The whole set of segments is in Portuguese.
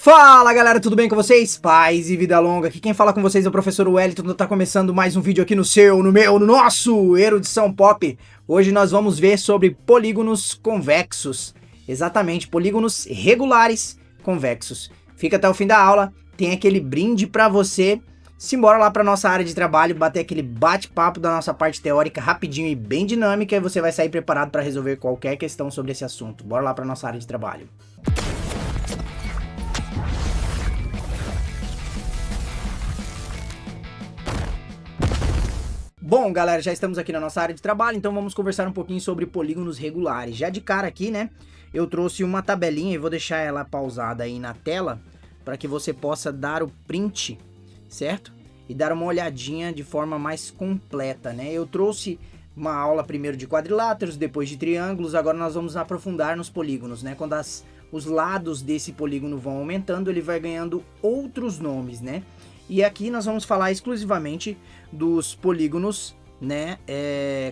Fala galera, tudo bem com vocês? Paz e vida longa, aqui quem fala com vocês é o professor Wellington, tá começando mais um vídeo aqui no seu, no meu, no nosso Erudição Pop. Hoje nós vamos ver sobre polígonos convexos, exatamente, polígonos regulares convexos. Fica até o fim da aula, tem aquele brinde pra você. Simbora lá pra nossa área de trabalho, bater aquele bate-papo da nossa parte teórica rapidinho e bem dinâmica e você vai sair preparado para resolver qualquer questão sobre esse assunto. Bora lá pra nossa área de trabalho. Bom, galera, já estamos aqui na nossa área de trabalho, então vamos conversar um pouquinho sobre polígonos regulares. Já de cara aqui, né, eu trouxe uma tabelinha e vou deixar ela pausada aí na tela para que você possa dar o print, certo? E dar uma olhadinha de forma mais completa, né? Eu trouxe uma aula primeiro de quadriláteros, depois de triângulos, agora nós vamos aprofundar nos polígonos, né? Quando os lados desse polígono vão aumentando, ele vai ganhando outros nomes, né? E aqui nós vamos falar exclusivamente dos polígonos, né,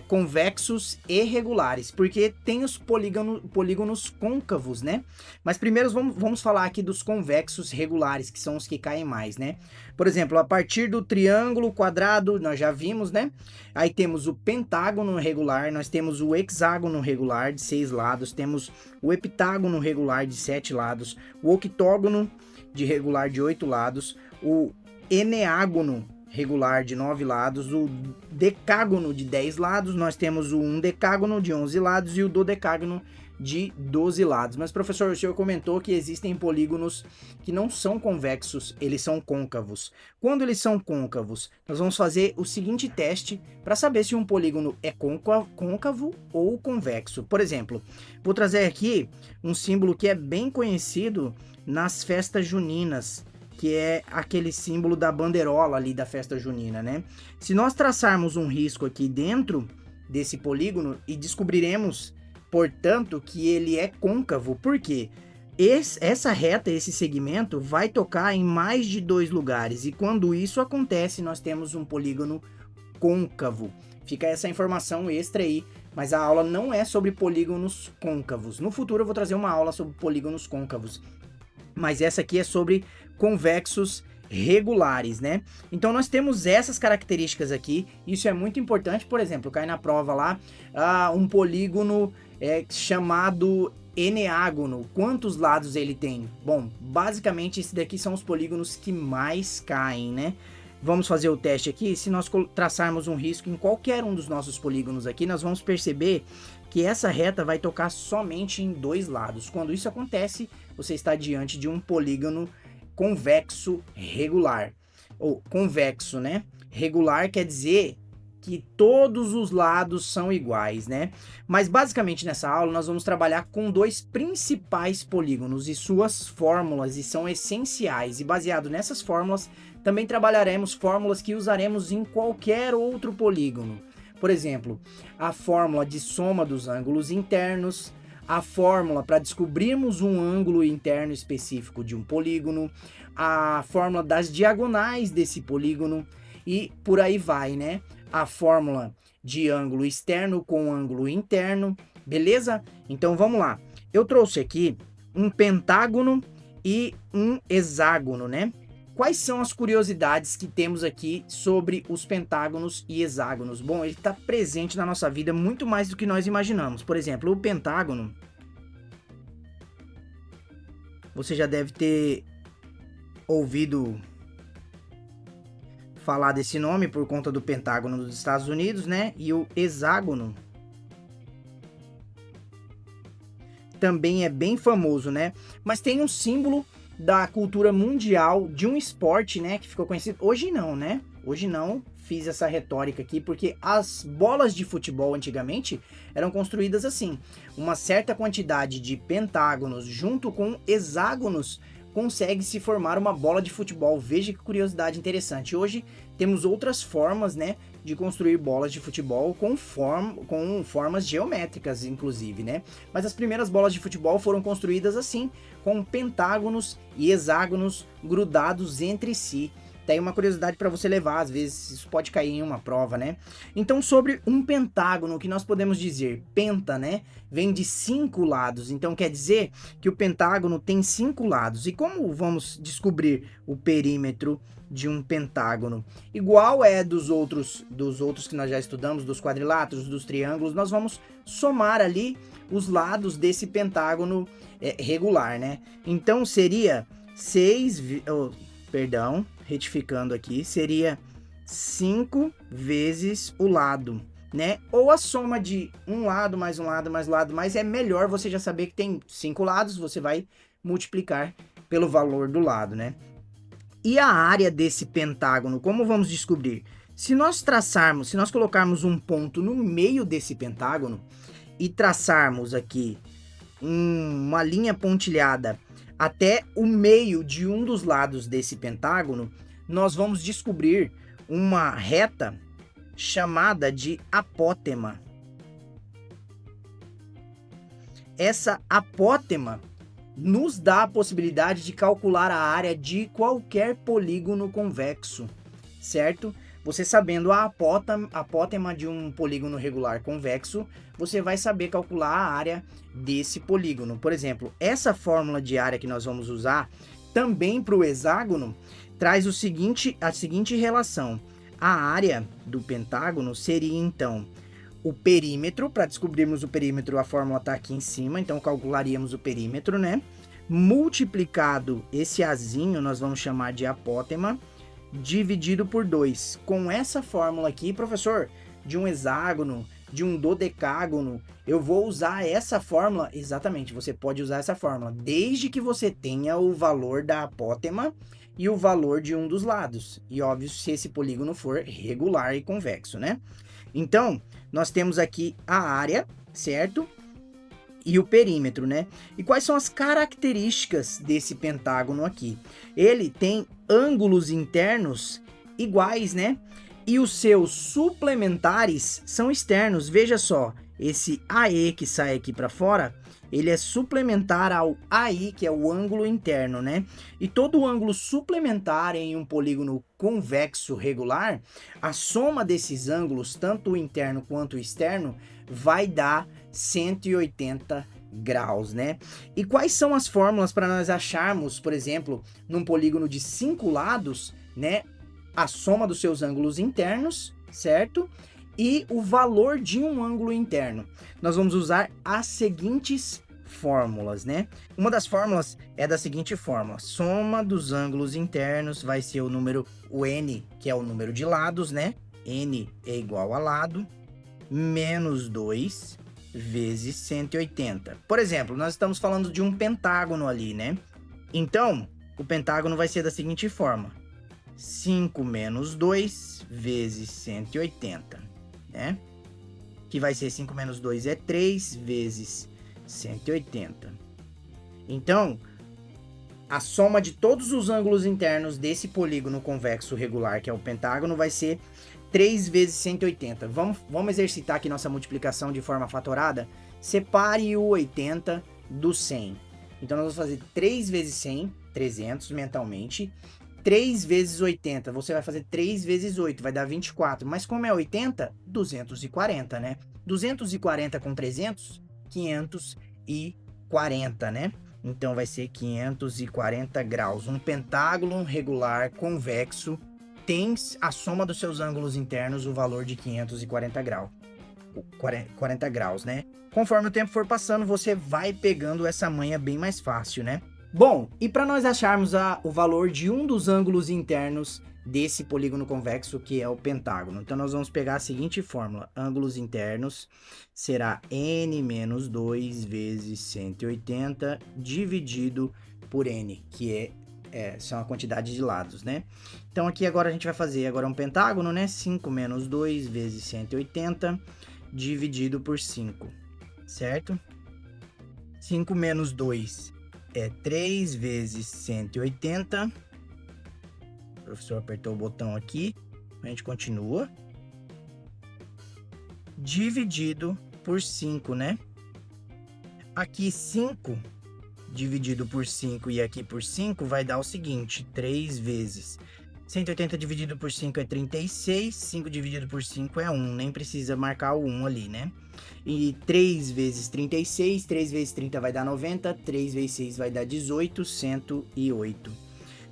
convexos e regulares, porque tem os polígonos côncavos, né? Mas primeiro vamos falar aqui dos convexos regulares, que são os que caem mais, né? Por exemplo, a partir do triângulo, quadrado, nós já vimos, né? Aí temos o pentágono regular, nós temos o hexágono regular de 6 lados, temos o heptágono regular de 7 lados, o octógono de regular de 8 lados, o eneágono regular de 9 lados, o decágono de 10 lados, nós temos o undecágono de 11 lados e o dodecágono de 12 lados. Mas professor, o senhor comentou que existem polígonos que não são convexos, eles são côncavos. Quando eles são côncavos, nós vamos fazer o seguinte teste para saber se um polígono é côncavo ou convexo. Por exemplo, vou trazer aqui um símbolo que é bem conhecido nas festas juninas, que é aquele símbolo da bandeirola ali da festa junina, né? Se nós traçarmos um risco aqui dentro desse polígono e descobriremos, portanto, que ele é côncavo, por quê? Essa reta, esse segmento, vai tocar em mais de 2 lugares, e quando isso acontece, nós temos um polígono côncavo. Fica essa informação extra aí, mas a aula não é sobre polígonos côncavos. No futuro eu vou trazer uma aula sobre polígonos côncavos, mas essa aqui é sobre convexos regulares, né? Então nós temos essas características aqui, isso é muito importante. Por exemplo, cai na prova lá, um polígono chamado eneágono, quantos lados ele tem? Bom, basicamente esses daqui são os polígonos que mais caem, né? Vamos fazer o teste aqui. Se nós traçarmos um risco em qualquer um dos nossos polígonos aqui, nós vamos perceber que essa reta vai tocar somente em 2 lados. Quando isso acontece, você está diante de um polígono convexo regular. Ou convexo, né? Regular quer dizer que todos os lados são iguais, né? Mas basicamente nessa aula nós vamos trabalhar com 2 principais polígonos e suas fórmulas, e são essenciais. E baseado nessas fórmulas, também trabalharemos fórmulas que usaremos em qualquer outro polígono. Por exemplo, a fórmula de soma dos ângulos internos, a fórmula para descobrirmos um ângulo interno específico de um polígono, a fórmula das diagonais desse polígono e por aí vai, né? A fórmula de ângulo externo com ângulo interno, beleza? Então vamos lá. Eu trouxe aqui um pentágono e um hexágono, né? Quais são as curiosidades que temos aqui sobre os pentágonos e hexágonos? Bom, ele está presente na nossa vida muito mais do que nós imaginamos. Por exemplo, o pentágono, você já deve ter ouvido falar desse nome por conta do Pentágono dos Estados Unidos, né? E o hexágono também é bem famoso, né? Mas tem um símbolo da cultura mundial de um esporte, né, que ficou conhecido. Hoje não, né? Hoje não fiz essa retórica aqui, porque as bolas de futebol antigamente eram construídas assim. Uma certa quantidade de pentágonos junto com hexágonos consegue se formar uma bola de futebol. Veja que curiosidade interessante. Hoje temos outras formas, né, de construir bolas de futebol com formas geométricas, inclusive, né? Mas as primeiras bolas de futebol foram construídas assim, com pentágonos e hexágonos grudados entre si. Tá aí uma curiosidade para você levar, às vezes isso pode cair em uma prova, né? Então, sobre um pentágono, o que nós podemos dizer? Penta, né? Vem de 5 lados, então quer dizer que o pentágono tem 5 lados. E como vamos descobrir o perímetro de um pentágono? Igual é dos outros que nós já estudamos, dos quadriláteros, dos triângulos, nós vamos somar ali os lados desse pentágono regular, né? Então seria 6, retificando aqui, seria 5 vezes o lado, né? Ou a soma de um lado mais um lado mais um lado, mas é melhor você já saber que tem 5 lados, você vai multiplicar pelo valor do lado, né? E a área desse pentágono, como vamos descobrir? Se nós colocarmos um ponto no meio desse pentágono e traçarmos aqui uma linha pontilhada até o meio de um dos lados desse pentágono, nós vamos descobrir uma reta chamada de apótema. Essa apótema nos dá a possibilidade de calcular a área de qualquer polígono convexo, certo? Você sabendo a apótema de um polígono regular convexo, você vai saber calcular a área desse polígono. Por exemplo, essa fórmula de área que nós vamos usar também para o hexágono traz a seguinte relação. A área do pentágono seria, então, o perímetro. Para descobrirmos o perímetro, a fórmula está aqui em cima, então calcularíamos o perímetro, né? Multiplicado esse azinho, nós vamos chamar de apótema, dividido por 2. Com essa fórmula aqui, professor, de um hexágono, de um dodecágono, eu vou usar essa fórmula? Exatamente, você pode usar essa fórmula, desde que você tenha o valor da apótema e o valor de um dos lados. E óbvio, se esse polígono for regular e convexo, né? Então, nós temos aqui a área, certo? E o perímetro, né? E quais são as características desse pentágono aqui? Ele tem ângulos internos iguais, né? E os seus suplementares são externos. Veja só, esse AE que sai aqui para fora, ele é suplementar ao AI, que é o ângulo interno, né? E todo ângulo suplementar em um polígono convexo regular, a soma desses ângulos, tanto o interno quanto o externo, vai dar 180 graus, né? E quais são as fórmulas para nós acharmos, por exemplo, num polígono de 5 lados, né, a soma dos seus ângulos internos, certo? E o valor de um ângulo interno? Nós vamos usar as seguintes fórmulas, né? Uma das fórmulas é da seguinte forma: soma dos ângulos internos vai ser o N, que é o número de lados, né? N é igual a lado, menos 2 vezes 180. Por exemplo, nós estamos falando de um pentágono ali, né? Então, o pentágono vai ser da seguinte forma: 5 menos 2 vezes 180, né? Que vai ser 5 menos 2 é 3 vezes 180. Então, a soma de todos os ângulos internos desse polígono convexo regular, que é o pentágono, vai ser 3 vezes 180. Vamos exercitar aqui nossa multiplicação de forma fatorada? Separe o 80 do 100. Então, nós vamos fazer 3 vezes 100, 300 mentalmente. 3 vezes 80, você vai fazer 3 vezes 8, vai dar 24. Mas como é 80, 240, né? 240 com 300, 540, né? Então vai ser 540 graus. Um pentágono regular convexo tem a soma dos seus ângulos internos o valor de 540 graus. 40 graus, né? Conforme o tempo for passando, você vai pegando essa manha bem mais fácil, né? Bom, e para nós acharmos o valor de um dos ângulos internos desse polígono convexo, que é o pentágono, então nós vamos pegar a seguinte fórmula: ângulos internos será n menos 2 vezes 180 dividido por n, que são a quantidade de lados, né? Então aqui agora a gente vai fazer um pentágono, né? 5 menos 2 vezes 180 dividido por 5, certo? 5 menos 2 é 3 vezes 180. O professor apertou o botão aqui. A gente continua. Dividido por 5, né? Aqui 5 dividido por 5 e aqui por 5 vai dar o seguinte: 3 vezes 180 dividido por 5 é 36, 5 dividido por 5 é 1, nem precisa marcar o 1 ali, né? E 3 vezes 36, 3 vezes 30 vai dar 90, 3 vezes 6 vai dar 18, 108.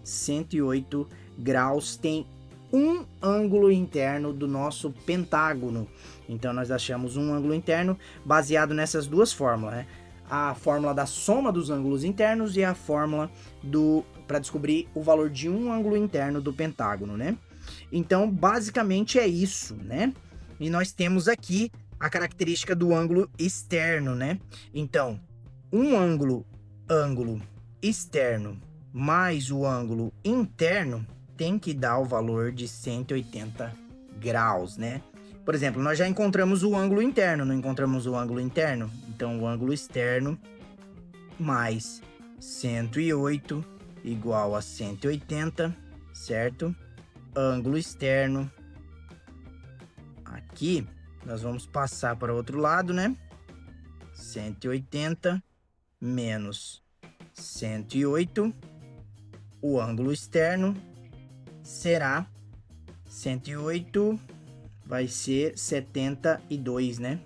108 graus tem um ângulo interno do nosso pentágono. Então, nós achamos um ângulo interno baseado nessas duas fórmulas, né? A fórmula da soma dos ângulos internos e a fórmula para descobrir o valor de um ângulo interno do pentágono, né? Então, basicamente é isso, né? E nós temos aqui a característica do ângulo externo, né? Então, um ângulo externo mais o ângulo interno tem que dar o valor de 180 graus, né? Por exemplo, nós já encontramos o ângulo interno, não encontramos o ângulo interno? Então, o ângulo externo mais 108 igual a 180, certo? Ângulo externo. Aqui, nós vamos passar para o outro lado, né? 180 menos 108. O ângulo externo será 108, vai ser 72, né?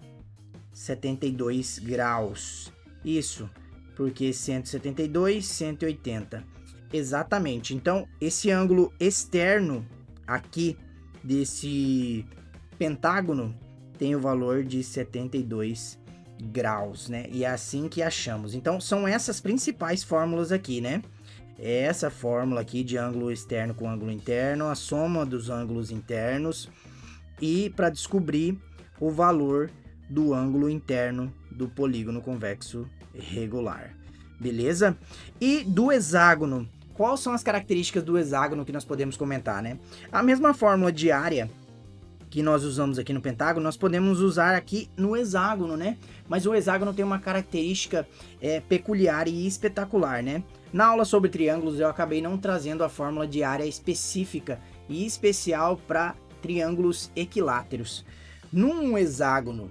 72 graus. Isso, porque 172, 180. Exatamente. Então, esse ângulo externo aqui desse pentágono tem o valor de 72 graus, né? E é assim que achamos. Então, são essas principais fórmulas aqui, né? Essa fórmula aqui de ângulo externo com ângulo interno, a soma dos ângulos internos e para descobrir o valor do ângulo interno do polígono convexo regular. Beleza? E do hexágono, quais são as características do hexágono que nós podemos comentar, né? A mesma fórmula de área que nós usamos aqui no pentágono, nós podemos usar aqui no hexágono, né? Mas o hexágono tem uma característica peculiar e espetacular, né? Na aula sobre triângulos eu acabei não trazendo a fórmula de área específica e especial para triângulos equiláteros. Num hexágono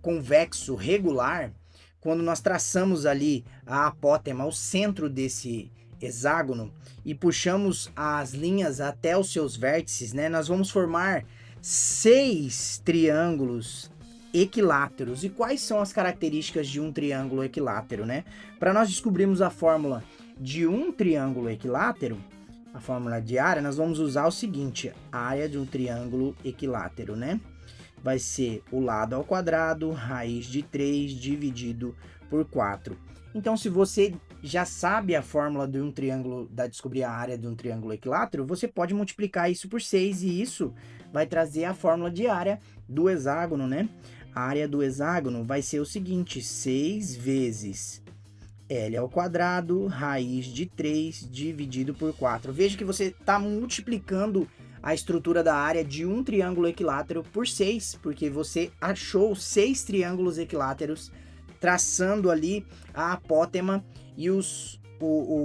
convexo regular, quando nós traçamos ali a apótema, o centro desse hexágono, e puxamos as linhas até os seus vértices, né? Nós vamos formar 6 triângulos equiláteros. E quais são as características de um triângulo equilátero, né? Para nós descobrirmos a fórmula de um triângulo equilátero, a fórmula de área, nós vamos usar o seguinte: a área de um triângulo equilátero, né? Vai ser o lado ao quadrado, raiz de 3 dividido por 4. Então, se você já sabe a fórmula de um triângulo, descobrir a área de um triângulo equilátero, você pode multiplicar isso por 6 e isso vai trazer a fórmula de área do hexágono, né? A área do hexágono vai ser o seguinte: 6 vezes L ao quadrado, raiz de 3 dividido por 4. Veja que você está multiplicando a estrutura da área de um triângulo equilátero por 6, porque você achou 6 triângulos equiláteros traçando ali a apótema e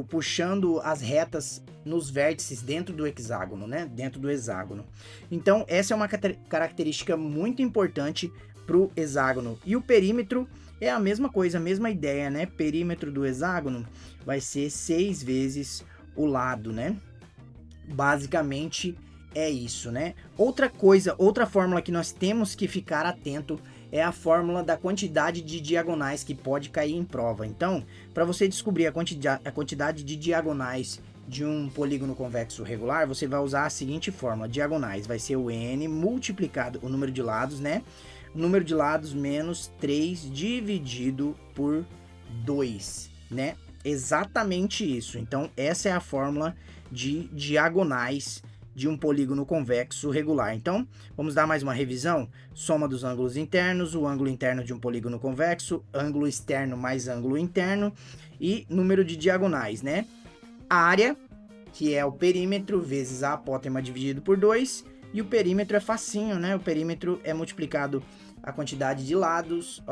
puxando as retas nos vértices dentro do hexágono, né? Dentro do hexágono. Então, essa é uma característica muito importante para o hexágono. E o perímetro é a mesma coisa, a mesma ideia, né? Perímetro do hexágono vai ser 6 vezes o lado, né? Basicamente é isso, né? Outra fórmula que nós temos que ficar atento é a fórmula da quantidade de diagonais que pode cair em prova. Então, para você descobrir a quantidade de diagonais de um polígono convexo regular, você vai usar a seguinte fórmula: diagonais vai ser o n multiplicado, o número de lados, né? Número de lados menos 3 dividido por 2, né? Exatamente isso. Então, essa é a fórmula de diagonais de um polígono convexo regular. Então, vamos dar mais uma revisão. Soma dos ângulos internos, o ângulo interno de um polígono convexo, ângulo externo mais ângulo interno e número de diagonais, né? Área, que é o perímetro, vezes a apótema dividido por 2, e o perímetro é facinho, né? O perímetro é multiplicado a quantidade de lados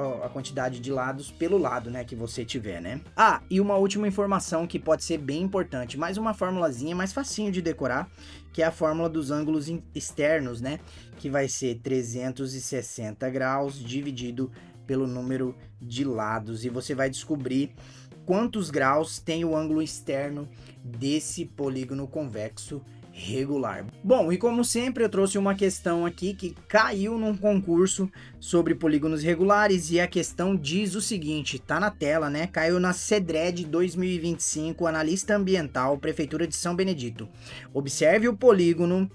pelo lado, né, que você tiver, né? Ah, e uma última informação que pode ser bem importante, mais uma formulazinha mais facinho de decorar, que é a fórmula dos ângulos externos, né, que vai ser 360 graus dividido pelo número de lados, e você vai descobrir quantos graus tem o ângulo externo desse polígono convexo regular. Bom, e como sempre eu trouxe uma questão aqui que caiu num concurso sobre polígonos regulares e a questão diz o seguinte, tá na tela, né? Caiu na CEDRED 2025, analista ambiental, Prefeitura de São Benedito. Observe o polígono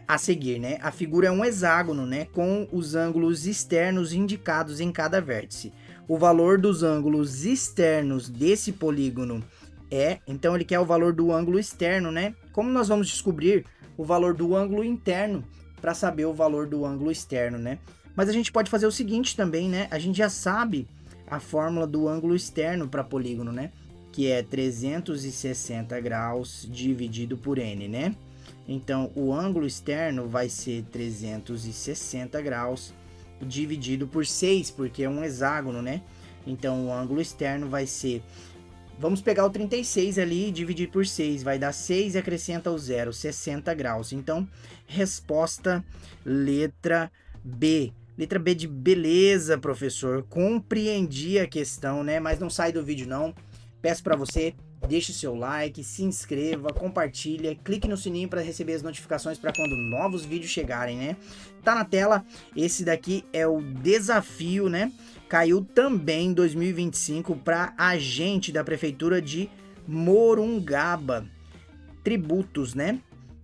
a seguir, né? A figura é um hexágono, né? Com os ângulos externos indicados em cada vértice. O valor dos ângulos externos desse polígono então ele quer o valor do ângulo externo, né? Como nós vamos descobrir o valor do ângulo interno para saber o valor do ângulo externo, né? Mas a gente pode fazer o seguinte também, né? A gente já sabe a fórmula do ângulo externo para polígono, né? Que é 360 graus dividido por n, né? Então o ângulo externo vai ser 360 graus dividido por 6, porque é um hexágono, né? Então o ângulo externo vai ser... Vamos pegar o 36 ali e dividir por 6, vai dar 6 e acrescenta o 0, 60 graus. Então, resposta letra B. Letra B de beleza, professor. Compreendi a questão, né? Mas não sai do vídeo não. Peço para você, deixe o seu like, se inscreva, compartilha, clique no sininho para receber as notificações para quando novos vídeos chegarem, né? Tá na tela, esse daqui é o desafio, né? Caiu também em 2025 para agente da Prefeitura de Morungaba. Tributos, né?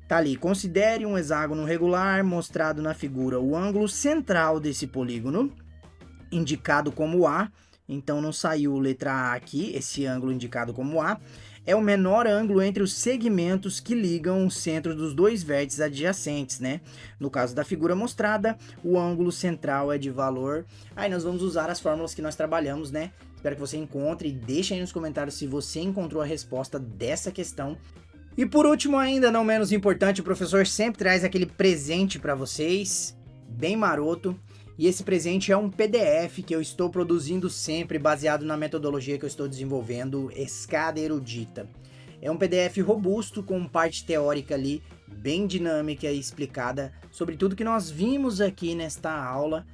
Tá ali, considere um hexágono regular mostrado na figura. O ângulo central desse polígono, indicado como A, então não saiu letra A aqui, esse ângulo indicado como A, é o menor ângulo entre os segmentos que ligam o centro dos dois vértices adjacentes, né? No caso da figura mostrada, o ângulo central é de valor... Aí nós vamos usar as fórmulas que nós trabalhamos, né? Espero que você encontre e deixe aí nos comentários se você encontrou a resposta dessa questão. E por último ainda, não menos importante, o professor sempre traz aquele presente para vocês, bem maroto. E esse presente é um PDF que eu estou produzindo sempre, baseado na metodologia que eu estou desenvolvendo, Escada Erudita. É um PDF robusto, com parte teórica ali, bem dinâmica e explicada sobre tudo que nós vimos aqui nesta aula.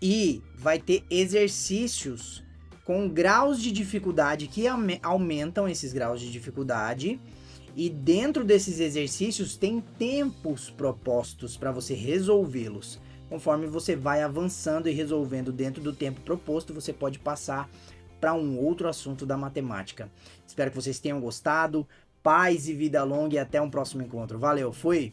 E vai ter exercícios com graus de dificuldade que aumentam esses graus de dificuldade. E dentro desses exercícios tem tempos propostos para você resolvê-los. Conforme você vai avançando e resolvendo dentro do tempo proposto, você pode passar para um outro assunto da matemática. Espero que vocês tenham gostado. Paz e vida longa e até um próximo encontro. Valeu, fui!